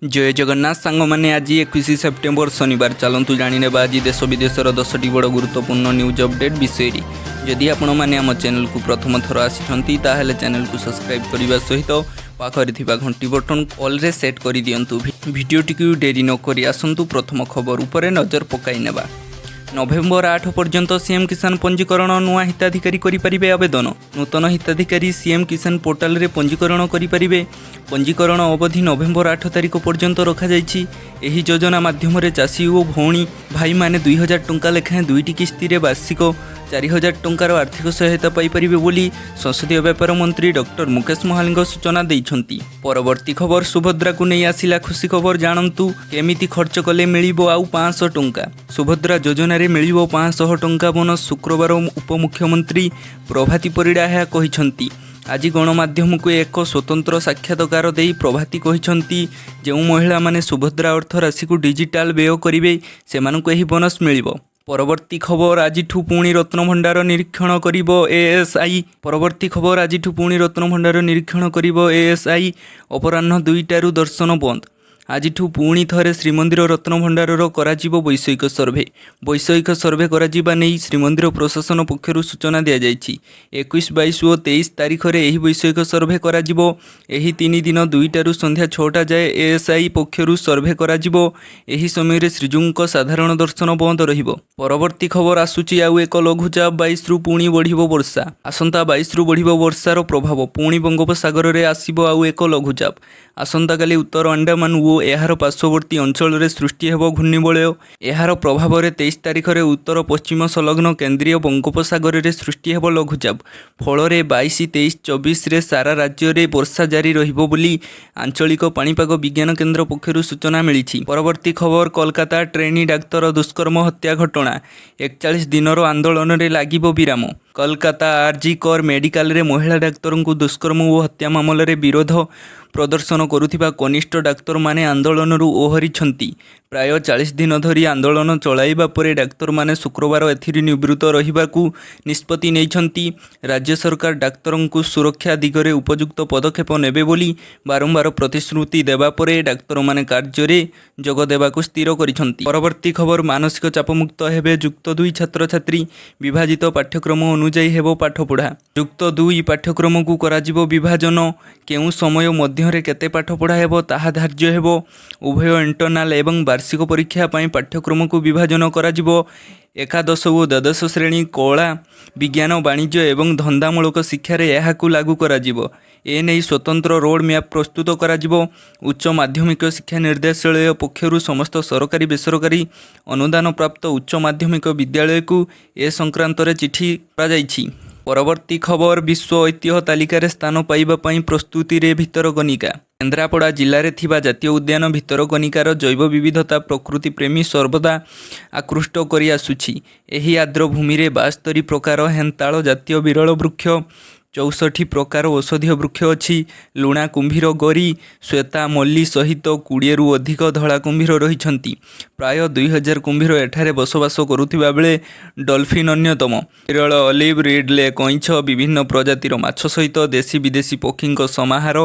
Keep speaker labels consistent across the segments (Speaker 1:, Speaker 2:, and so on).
Speaker 1: जय जगन्नाथ सांग मैंने आज 21 सेप्टेम्बर शनिवार चलतु जाने आज देश विदेशर 10टी बड़ गुरुत्वपूर्ण न्यूज अपडेट विषय जदि आपण मैंने आम चैनल को प्रथम थर आसी चैनल को सब्सक्राइब करने सहित पाखरे घंटी बटन ऑल रे सेट कर दिंतु। भिडियोटी को डेरी नक आसतु प्रथम खबर उपरे नजर पकाई नेबा। नवेम्बर 8 पर्यंत सीएम किसान पंजीकरण नुआ हिताधिकारी करें आवेदन। नूतन हिताधिकारी सीएम किसान पोर्टाल रे पंजीकरण करें। पंजीकरण अवधि नवेम्बर 8 तारिख पर्यंत रखाଯାଇଛି। एही योजना माध्यम चाषी और भौणी भाई माने 2000 टंका लेखाएं दुईटी किस्ती वार्षिक 4000 टंकार आर्थिक सहायता पाइपर बोली संसदीय व्यापार मंत्री डॉक्टर मुकेश महालिंग सूचना देइछंती। परवर्ती खबर सुभद्रा को नहीं आसिला खुशी खबर जानतु केमिति खर्च कले मिलिबो आउ 500 टंका। सुभद्रा योजना रे मिलिबो 500 टंका बोनस शुक्रवार उपमुख्यमंत्री प्रभाती परिडा यह कहिछंती। आज गणमाध्यम को एक स्वतंत्र साक्षात्कार दे प्रभाती कहिछंती जो महिला माने सुभद्रा अर्थ राशि को डिजिटाल व्यय करिवे सेमानकु एही बोनस मिलिबो। परवर्ती खबर आज पुणी रत्न भंडार निरीक्षण करिबो एएसआई। परवर्ती खबर आज पुणी रत्न भंडार निरीक्षण करिबो एएसआई। अपराह्न 2टारू दर्शन बंद। आज पुणी थे श्रीमंदिर रत्न भंडार कराजिबो वैषयिक सर्भे। वैषयिक सर्भे कराजिबा नै श्रीमंदिर प्रशासन पक्षर सूचना दि जाइछि। 21, 22 और 23 तारिख रे एही वैषयिक सर्भे कराजिबो। एही 3 दिन 2टारू संध्या 6टा जाए एएसआई पक्षर सर्भे कराजिबो। एही समय रे श्रीजुंक साधारण दर्शन बंद रहिबो। परवर्ती खबर आसुची आउ एक लघुचाप 22 रु पुणी बढ़िबो वर्षा। आसंता 22 रु बढ़िबो वर्षार प्रभाव। पुणी बंगोपसागर रे आसीबो आउ एक लघुचाप। आसंता काली उत्तर अंडमान और एहार पार्श्ववर्ती अंचल रे सृष्टि हेबो घूर्णिबलय। एहार प्रभाव रे 23 तारिख रे उत्तर पश्चिम संलग्न केंद्रीय बंगोपसागर रे सृष्टि हेबो लघुचाप। फल रे 22, 23, 24 रे सारा राज्य रे वर्षा जारी रहिबो बोली आंचलिक पाणीपाग विज्ञान केन्द्र पक्षर सूचना मिली। परवर्ती खबर कोलकाता ट्रेनी डाक्तर दुष्कर्म हत्या घटना 41 दिनर आंदोलन रे लागिबो विराम। कोलकाता आरजी कर मेडिकल रे महिला डाक्तर को दुष्कर्म और हत्या मामला रे विरोध प्रदर्शन करुथिबा कनिष्ठ डाक्तर माने आंदोलन ओहरिछंती। प्राय 40 दिन धरी आंदोलन चलाइबा परे डाक्तर माने शुक्रवार एथिरि निवृत्त रहिबाकू निष्पत्ति नेइछंती। राज्य सरकार डाक्तरंकु को सुरक्षा दिगरे उपयुक्त पदक्षेप नेबे बोली बारंबार प्रतिश्रुति देबा परे डाक्तर माने कार्य रे जोग देबाकू स्थिर करिछंती। परवर्ती खबर मानसिक चापमुक्त हेबे युक्त 2 छात्र छात्री। विभाजित पाठ्यक्रम अनुଯାयी हेबो पाठपढ़ा। युक्त 2 पाठ्यक्रम को कराजिबो विभाजन। केउ समय मध्य केते पाठपढ़ा हेबो ताहा धार्य हेबो। उभय इंटरनाल एवं वार्षिक परीक्षा पाई पाठ्यक्रम को विभाजन कराजिबो। एकादश और द्वादश श्रेणी कला विज्ञान वाणिज्य एवं धंदामूलक शिक्षा रे एहाकू लागू कराजिबो। एने स्वतंत्र रोड मैप प्रस्तुत कराजिबो। उच्च माध्यमिक शिक्षा निर्देशालय पक्षरु समस्त सरकारी बेसरकारी अनुदान प्राप्त उच्च माध्यमिक विद्यालय को ए संक्रांत रे चिठी कराଯାଇଛି। परवर्ती खबर विश्व ऐतिह्य तालिकार स्थान पाइबा पई प्रस्तुति रे भितरकनिका। केन्द्रापड़ा जिले में थिबा जातीय उद्यान भितरकनिकार जैव विविधता प्रकृति प्रेमी सर्वदा आकृष्ट करि आसुछि। एही आर्द्र भूमि रे 72 प्रकार हेन्ताଳ जातीय विरल वृक्ष 64 प्रकार औषधीय वृक्ष अच्छी। लुणा कुंभीर गरी श्वेता मल्ली सहित 20 रु अधिक धला कुंभीर रहिछंती। प्राय 2000 कुंभीर एठारे बसवास करुथिबा बेले डॉल्फिन अन्यतम। विरल ऑलिव रिडले कइंछ विभिन्न प्रजातिर माछ सहित देशी विदेशी पक्षी समाहार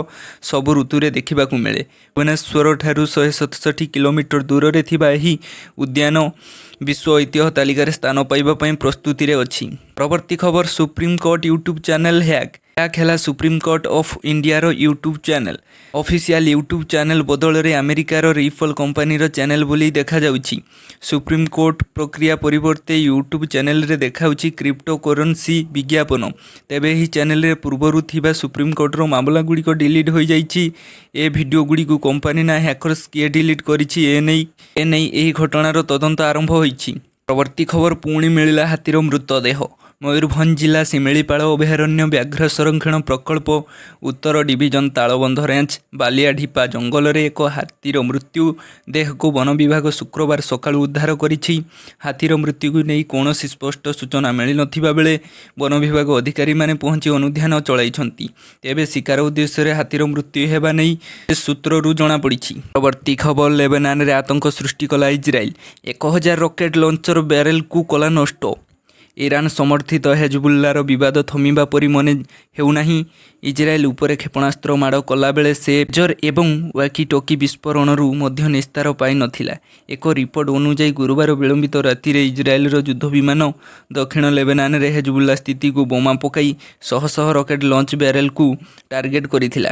Speaker 1: सबु ऋतुरे देखिबाकू मिले। भुवनेश्वर ठारू 167 किलोमीटर दूर रे थिबा एही उद्यान विश्व ऐतिह्य तालिकार स्थान पाइबा पई प्रस्तुति रे अछि। परवर्ती खबर Supreme Court YouTube channel hack है सुप्रीम कोर्ट ऑफ इंडिया रो YouTube channel. Official YouTube channel बदल रे अमेरिकार रिफल कंपनी रो चैनल बोली देखा जाउछि। सुप्रीम कोर्ट प्रक्रिया परिवर्ते यूट्यूब चैनल रे देखाउछि क्रिप्टो करेंसी विज्ञापन। तेबे ही चैनल रे पूर्वरु थिबा सुप्रीम कोर्ट रो मामला गुडी को डिलीट होई जाइछि। ए वीडियो गुडी को कंपनी ना हैकर्स किए डिलीट करिछि। ए नै एही घटनार तदंत आरंभ होइछि। परवर्ती खबर पुणी मिलिला हाथीर मृतदेह। मयूरभंज जिला शिमिलीपाल अभयारण्य व्याघ्र संरक्षण प्रकल्प उत्तर डिविजन तालबंध रेंज बालियाढिपा जंगल रे एक हाथीर मृत्यु देह को वन विभाग शुक्रवार सकाळु उद्धार करिछि। हाथीर मृत्यु को नहीं कौनसी स्पष्ट सूचना मिल नथिबा बेले वन विभाग अधिकारी माने पहुंची अनुध्यान चलाइछंती। तेबे शिकार उद्देश्य रे हाथीर मृत्यु हेबा नै सूत्ररू जणा पड़िछि। परवर्ती खबर लेबनान रे आतंक सृष्टि कला इजराइल। 1000 रॉकेट लॉन्चर बैरेल को कला नष्ट। ଇରାନ ସମର୍ଥିତ ହେଜବୁଲ୍ଲାର ବିବାଦ ଥମିବା ପରି ମନେ ହେଉନାହିଁ। ଇସ୍ରାଏଲ ଉପରେ କ୍ଷେପଣାସ୍ତ୍ର ମାଡ଼ କଲାବେଳେ ସେ ଜର ଏବଂ ୱାକି ଟକି ବିସ୍ଫୋରଣରୁ ମଧ୍ୟ ନିସ୍ତାର ପାଇନଥିଲା। ଏକ ରିପୋର୍ଟ ଅନୁଯାୟୀ ଗୁରୁବାର ବିଳମ୍ବିତ ରାତିରେ ଇସ୍ରାଏଲର ଯୁଦ୍ଧ ବିମାନ ଦକ୍ଷିଣ ଲେବାନନରେ ହେଜବୁଲ୍ଲା ସ୍ଥିତିକୁ ବୋମା ପକାଇ ଶହ ଶହ ରକେଟ୍ ଲଞ୍ଚ ବ୍ୟାରେଲକୁ ଟାର୍ଗେଟ୍ କରିଥିଲା।